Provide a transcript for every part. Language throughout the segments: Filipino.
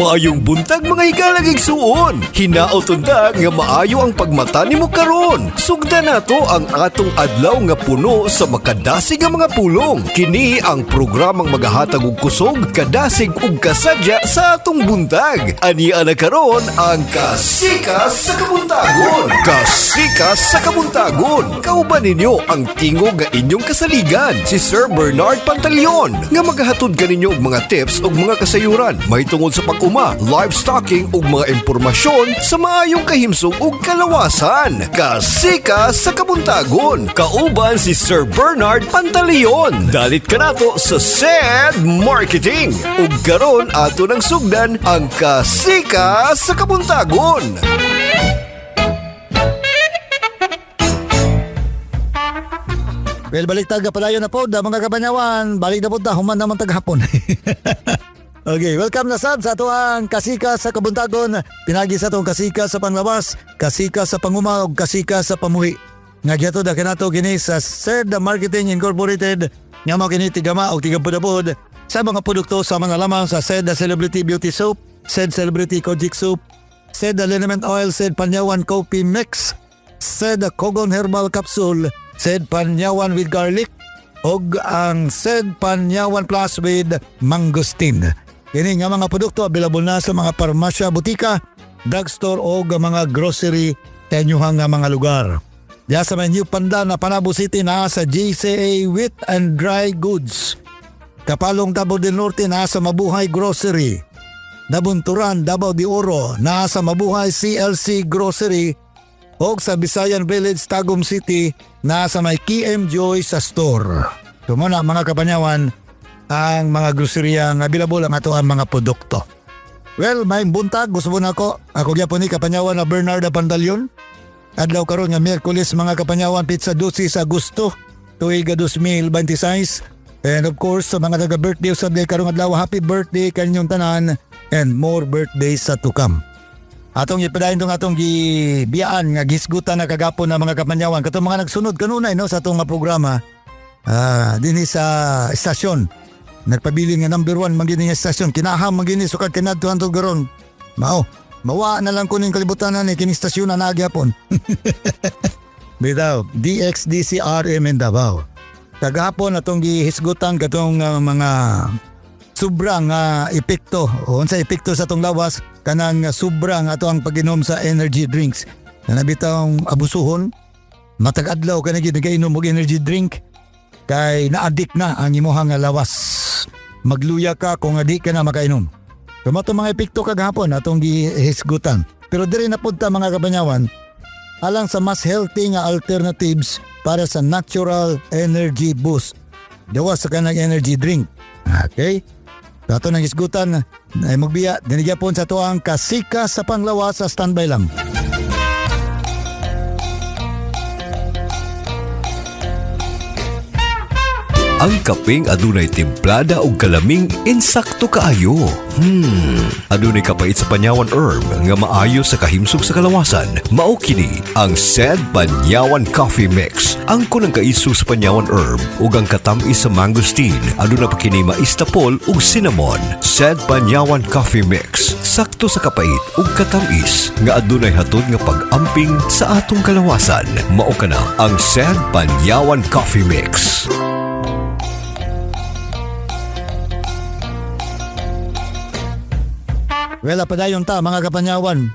Maayong buntag mga hikalang igsuon. Hinaot unta nga maayo ang pagmata nimo karon. Sugda nato ang atong adlaw nga puno sa makadasig nga mga pulong. Kini ang programang magahatag og kusog, kadasig ug kasadya sa atong buntag. Ania na karon ang Kasikas sa Kabuntagon. Kasikas sa Kabuntagon. Kauban ninyo ang tingog nga inyong kasaligan, si Sir Bernard Pantaleon, nga magahatod kaninyo og mga tips ug mga kasayuran may tungod sa pag-uma, livestocking ug mga impormasyon sa maayong kahimsong ug kalawasan. Kasikas sa Kabuntagon. Kauban si Sir Bernard Pantaleon. Dalit ka nato sa SED Marketing. Ug karon ato nang sugdan ang Kasikas sa Kabuntagon. Well, balik taga palayo na po, mga kabanyawan. Balik na po ta, human naman taghapon. Okay, welcome na sad sa ato ang Kasikas sa Kabuntagon. Pinagi sa atong Kasikas sa panglawas, Kasikas sa panguma, ug Kasikas sa pamuhi. Nga gihatod na kanato kini sa SED Marketing Incorporated. Nga mao kini tigama og tigapod-apod sa mga produkto sa mga lamang sa SED Celebrity Beauty Soap, SED Celebrity Kojic Soap, SED Liniment Oil, SED Panyawan Coffee Mix, SED Kogon Herbal Capsule, SED Panyawan with Garlic, og ang SED Panyawan Plus with Mangosteen. Kini nga mga produkto available na sa mga parmasya, butika, drugstore o mga grocery sa inyong mga lugar. Diya sa may New Pandan na Panabo City na sa GCA Wheat and Dry Goods. Kapalong Davao del Norte na sa Mabuhay Grocery. Nabunturan, Davao de Oro na sa Mabuhay CLC Grocery. O sa Visayan Village, Tagum City, nasa may KM Joy sa store. Tumuna mga kapanyawan, ang mga grocery ang available ang ato ang mga produkto. Well, may buntag, gusto mo na ako. Ako gyapon ni kapanyawan na Bernard Pantaleon. Adlaw karon nga Miyerkules mga kapanyawan, pizza 12 sa Agosto, tuig 2026. And of course, sa mga taga-birthday sa day karong adlaw, happy birthday kaninyong tanan and more birthdays sa to come. Atong ipadayon tong atong gibiyaan nga gisgutan na kagapon na mga kapanyawan katong mga nagsunod kanunay no sa atong nga programa dinhi sa estasyon. Nagpabili nga number 1 magini nga estasyon, kinaham magini sukad kanadto hantod garon. Mawa na lang kuning kalibutan na ni kini estasyon na nagyapon. Bitaw DXDCRM in Davao. Kagahapon atong gihisgutan katong mga sobrang epekto o unsa epekto sa atong lawas kanang sobrang ato ang pag-inom sa energy drinks na nabitang abusuhon matag adlaw ka nagainom og energy drink kay na-addict na ang imong lawas, magluya ka kung adi ka na makainom. Kumato mga epekto kagahapon atong gihisgutan, pero diri na pud ta mga kabanyawan alang sa mas healthy nga alternatives para sa natural energy boost dawa sa kanang energy drink. Okay, ato nang isgutan ay magbiya dinigyapon sa tuang Kasikas sa panglawas sa standby lang. Ang kapeng adunay timplada ug kalaming insakto kaayo. Adunay kapait sa panyawan herb nga maayo sa kahimsog sa kalawasan. Mao kini ang SED Panyawan Coffee Mix. Ang kunang kaiso sa panyawan herb ug ang katamis sa mangosteen. Aduna pa kini maistapol ug cinnamon. SED Panyawan Coffee Mix. Sakto sa kapait ug katamis nga adunay hatod nga pag-amping sa atong kalawasan. Mao kana ang SED Panyawan Coffee Mix. Well, padayon ta mga kapanyawan.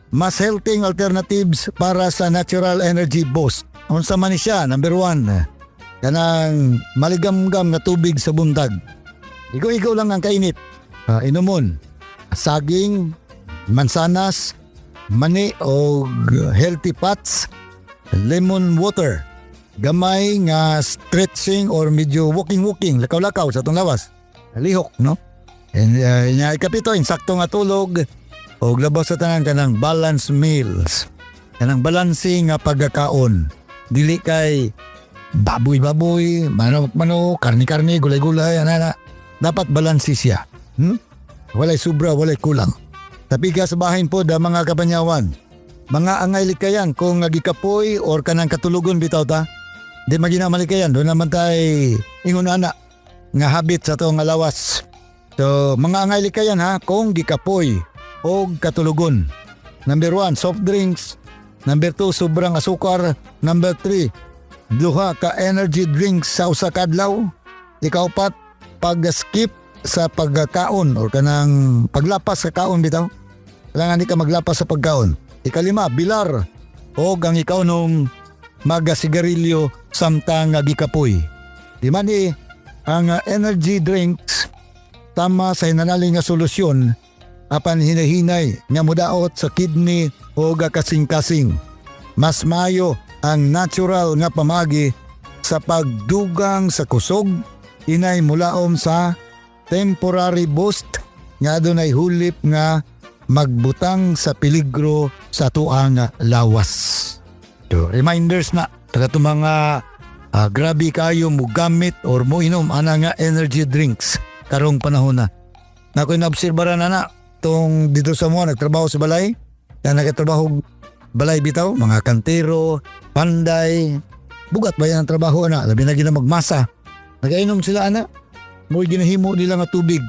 Mas healthy alternatives para sa natural energy boost. Unsa man ni siya? Number 1, kanang maligam-gam na tubig sa buntag. Igo-igo lang ang kainit. Inumon, saging, mansanas, mani o healthy fats, lemon water. Gamay nga stretching or medyo walking, lakaw-lakaw sa itong lawas. Lihok, no? And ikapito, insakto nga tulog o labas sa tanan kanang balanced meals. Kanang balancing nga pagkakaon. Dili kay baboy-baboy, manok-manok, karni-karni, gulay-gulay, ana. Dapat balansi siya. Walay sobra, walay kulang. Tapi ka sa bahin po da mga kapanyawan. Mga angay likayan kung gikapoy or kanang katulugon bitaw ta. Di magina malikayan, doon naman tayo ingon ana nga habit sa to nga lawas. So, mga angay likayan ha, kung gikapoy o katulugon. Number 1, soft drinks. Number 2, sobrang asukar. Number 3, duha ka energy drinks sa usa ka adlaw. Ika-4, pag-skip sa pagkaon or kanang paglapas sa kaon bitaw. Kailangan di ka maglapas sa pagkaon. Ika-5, bilar. O ang ikaw nung magasigarilyo samtang gikapoy. Di man ang energy drinks tama sa hinanaling nga solusyon apan hinahinay nga mudaot sa kidney o kasing-kasing. Mas mayo ang natural nga pamagi sa pagdugang sa kusog inay mulaom sa temporary boost nga adunay hulip nga magbutang sa peligro sa tuang lawas. So, reminders na taga itong mga grabe kayo mo gamit or mo inom ana nga energy drinks karong panahon na. Nako'y naobserbara na tong dito sa mga nagtrabaho sa balay. Kaya nagtrabaho balay bitaw, mga kantero, panday. Bugat ba yan ang trabaho ana? Labi na gina magmasa. Nagainom sila ana. Mo'y ginahimo nila nga tubig.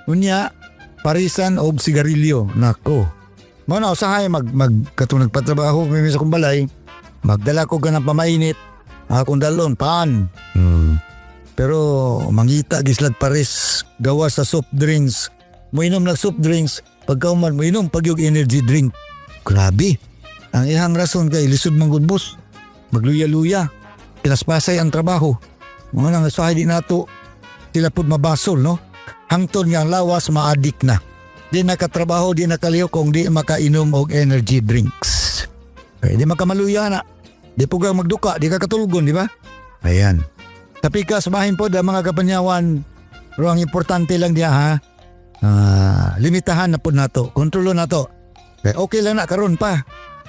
Unya, parisan o sigarilyo. Nako. Mao na usahay katong nagpatrabaho may sa kong balay. Magdala ko ganang pamainit. Akong dalon, paan. Pero mangita gislad pares gawa sa soft drinks. Moinom ng soft drinks, pagkauman moinom pag yung energy drink. Grabe. Ang ihang rason kay lisod man gud boss. Magluya-luya. Pinaspasay ang trabaho. Mga nang sahay di nato sila pud mabasol no. Hangtod nga ang lawas maadik na. Di nakatrabaho, di nakaliw kung di makainom og energy drinks. Di makamaluya na. Di po kang magduka, di ka katulgon, di ba? Ayan. Tapi ka samahin po da mga kapanyawan. Pero ang importante lang diya ha. Limitahan na po nato. Kontrolo nato. Okay lang na karon pa.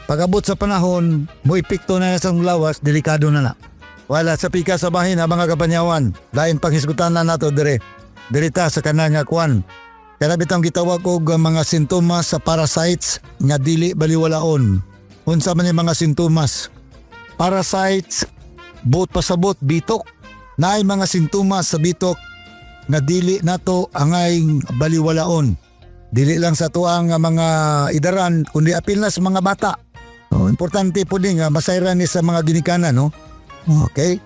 Pag-abot sa panahon, mo epekto na sa lawas, delikado na na. Wala sa pika sa bahin ha mga kapanyawan. Lain panghisgutan na nato dire. Dirita sa kanang kwan. Kaya bitang gitawag og mga sintomas sa parasites nga dili baliwalaon. Unsa man mga sintomas? Parasites, buot pasabot, bitok. Naay mga sintomas sa bitok nga dili nato angay baliwalaon. Dili lang sa tuang mga idaran kundi apil na sa mga bata. Importante po din nga masayran ni sa mga ginikanan no. Okay?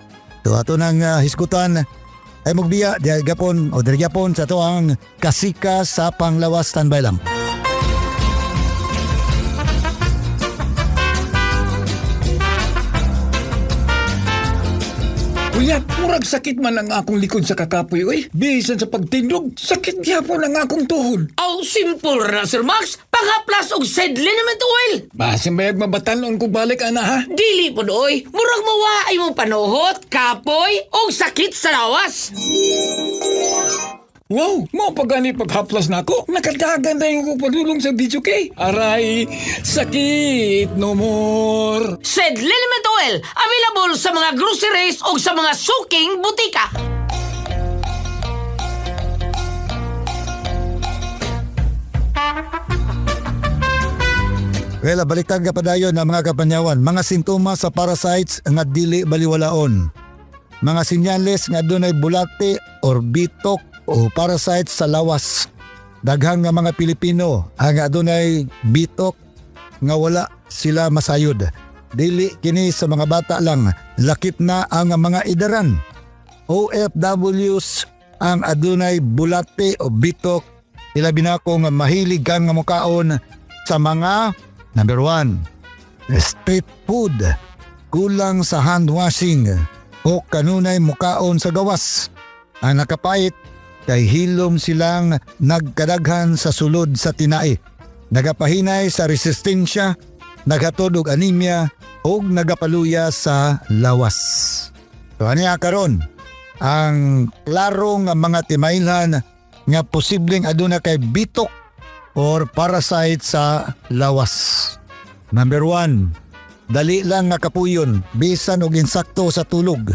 So ato nang hisgutan ay magbiya di gapon o diri gapon sa tuang kasika sa panglawas. Standby lang. Kuya, murag sakit man ang akong likod sa kakapoy, oy. Bisan sa pagtindog, sakit gyapon ang akong tuhod. Aw, simple ra, Sir Max. Pangaplas og sedle naman to, oil. Basin bayag mabatalon ko balik, ana ha? Dili po doy. Murag mawaay mo panuhot, kapoy, og sakit sa lawas. Wow, mo pagani paghaplas na ako. Nakadagan na yung padulong sa video kay. Aray, sakit no more. Sedle naman to, oil. Available sa mga groceries o sa mga suking butika. Well, baliktad ka pa dayon na mga kapanyawan. Mga sintomas sa parasites nga dili baliwalaon. Mga sinyales nga dunay bulate or bitok o parasites sa lawas. Daghang nga mga Pilipino ang adunay bitok nga wala sila masayod. Dili kini sa mga bata lang, lakip na ang mga idaran. OFWs ang adunay bulate o bitok. Ilabi na ko nga mahilig kang nga mukaon sa mga number 1, street food. Kulang sa hand washing o kanunay mukaon sa gawas. Ang nakapait kay hilom silang nagkadaghan sa sulod sa tinai. Nagapahinay sa resistensya, naghatod og anemia o nagapaluya sa lawas. So aniya karon ang klaro nga mga timailhan nga posibleng aduna kay bitok or parasite sa lawas. Number 1, dali lang nga kapuyon bisan og insakto sa tulog.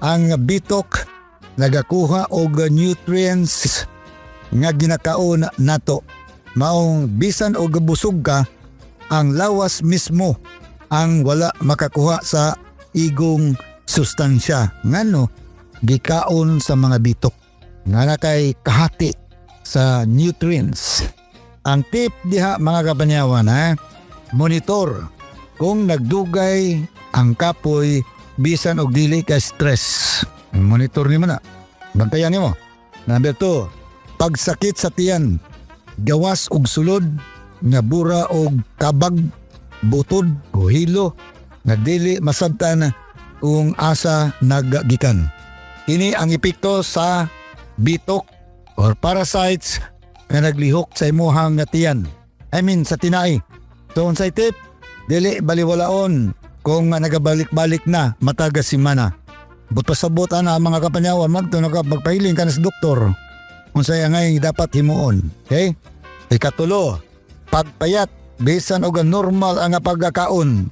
Ang bitok nagakuha og nutrients nga ginakaon nato. Maong bisan og busog ka, ang lawas mismo ang wala makakuha sa igong sustansya. Ngano gikaon sa mga bitok. Nga na kay kahati sa nutrients. Ang tip diha mga kabanyawan monitor kung nagdugay ang kapoy bisan og dili ka stress. Monitor nimo na. Bantayan nimo. Number 2, pagsakit sa tiyan, gawas og sulod nga bura og kabag, butod o hilo nga dili masabtan kung asa naggikan. Ini ang epekto sa bitok or parasites nga naglihok sa imuhang tiyan. Sa tinai. So unsay tip, dili baliwalaon kung nagabalik-balik na mataga simana. But-pasabot ana mga kapanyawan magpahiling ka na sa doktor. Unsay angay dapat himuon. Okay? Ikatulo, pagpayat bisan og normal ang pagkakaon.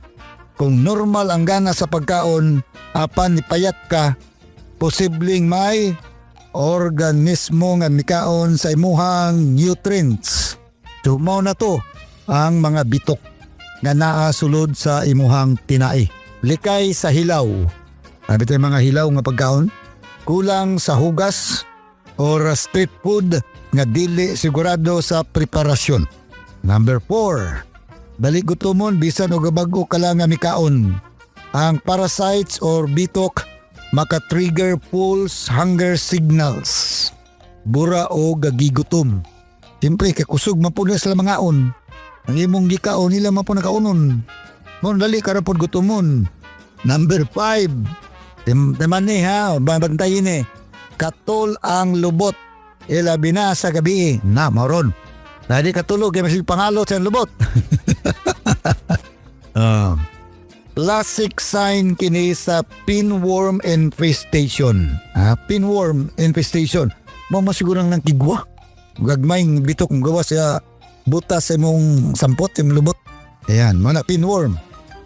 Kung normal ang gana sa pagkaon, apan nipayat ka, posibleng may organismo nga mikaon sa imuhang nutrients. So mao na to ang mga bitok nga naa sulod sa imuhang tinai. Likay sa hilaw. Sabi tayo mga hilaw nga pagkaon, kulang sa hugas or street food nga dili sigurado sa preparasyon. Number 4, balik gutomon bisan og bago ka lang nga mikaon. Ang parasites or bitok maka-trigger pulse hunger signals. Bura o gagigutom. Siyempre kakusog man po na sila mangaon. Ang imong gikaon nila man po nakaunon. Mon dali ka ra pod gutomon. Number 5, teman ni bantayin ni. Katol ang lubot. Ilabi na sa gabi. Na maron. Dali katulog kay masil pangalot sa lubot. Classic sign kini sa pinworm infestation. Pinworm infestation. Mao masigurang nang kigwa. Gagmayng bitok ng gawa sa butas sa imong sampot, imong lubot. Ayan, mga pinworm.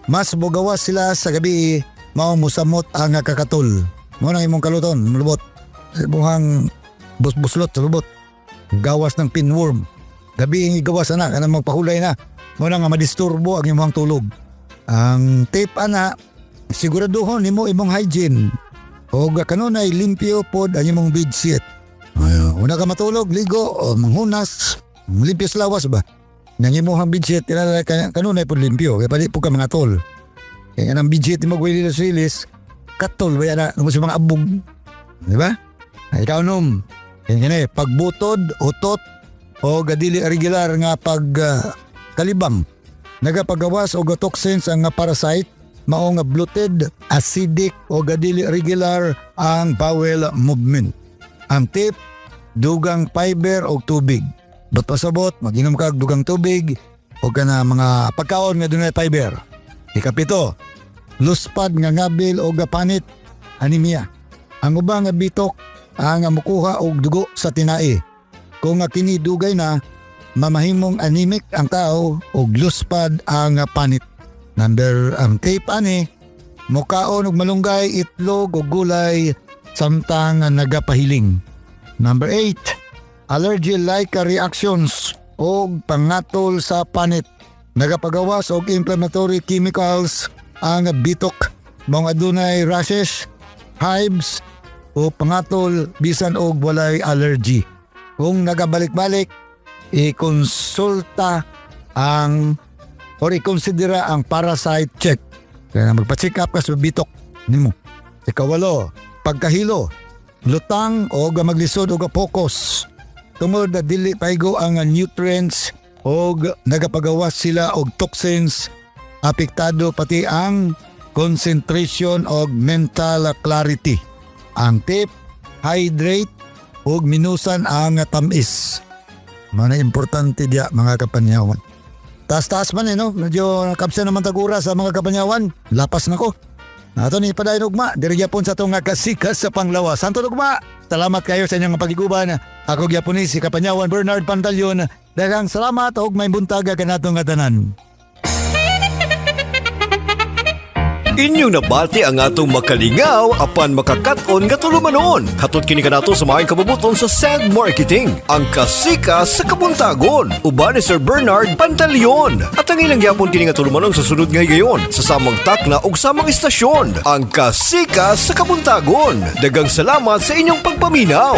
Mas bugawas sila sa gabi, mao musamot ang kakatol. Mao nang imong kaluton, lubot. Buhang busbuslot sa lubot. Gawas ng pinworm. Gabi ang igawas na, kanang magpahulay na. Mao nga madisturbo ang imong tulog. Ang tip ana, siguraduhon nimo imong hygiene. O kanunay limpyo pod ang imong bedsheet. Una ka matulog, ligo o manghunas, limpyo sa lawas ba? Nang imong bedsheet, kanunay pod limpyo, kaya pali po ka mga tol. Kaya ang bedsheet mo gwili na silis, katol ba yan na sa mga abog. Di ba? Ay ikaw num, kaya pagbutod, utot, o gadili regular nga pagkalibang. Nagapagawas o toxins ang parasite, mao nga bloated, acidic o gadili regular ang bowel movement. Ang tip, dugang fiber o tubig. Ba't pasabot, mag-inom ka dugang tubig o ka na mga pagkaon nga dunay fiber. Ikapito, luspad nga ngabil o gapanit, anemia. Ang ubang nga bitok ang mukuha og dugo sa tinai. Kung nga kini dugay na, mamahimong anemic ang tao o luspad ang panit. Number ang tape ani, mukaon og malunggay, itlog o gulay samtang nagapahiling. Number 8, allergy-like reactions o pangatol sa panit. Nagapagawas og inflammatory chemicals ang bitok, mga adunay rashes, hives o pangatol bisan og walay allergy. Kung nagabalik-balik, i-konsulta ang or i-considera ang parasite check. Kaya magpa-check up ka sa bitok nimo. Ikawalo, pagkahilo, lutang o maglisod o focus. Tungod na dili paigo ang nutrients o nagapagawas sila og toxins, apektado pati ang concentration o mental clarity. Ang tip, hydrate o minusan ang tamis. Mana importante dia mga kapanyawan. Taas-taas man no? Medyo kapsa naman tagura sa mga kapanyawan. Lapas na ko. Nato ni padayon ugma, diri gyapon sa tong kasikas sa Panglawas. Santo ugma. Salamat kayo sa inyong pagiguban. Ako gyapon ni si Kapanyawan Bernard Pantalyon. Daghang salamat ug may buntaga kanatong tanan. Inyong nabati ang atong makalingaw apan makakaton nga tulumanon. Hatod kini kanato sa maayong kabubuton sa Sand Marketing, ang kasika sa Kabuntagon. Uban ni Sir Bernard Pantalyon. At ang ilang gyapon kini nga tulumanon sa sunod nga higayon sa samang takna ug samang istasyon. Ang kasika sa Kabuntagon. Daghang salamat sa inyong pagpaminaw.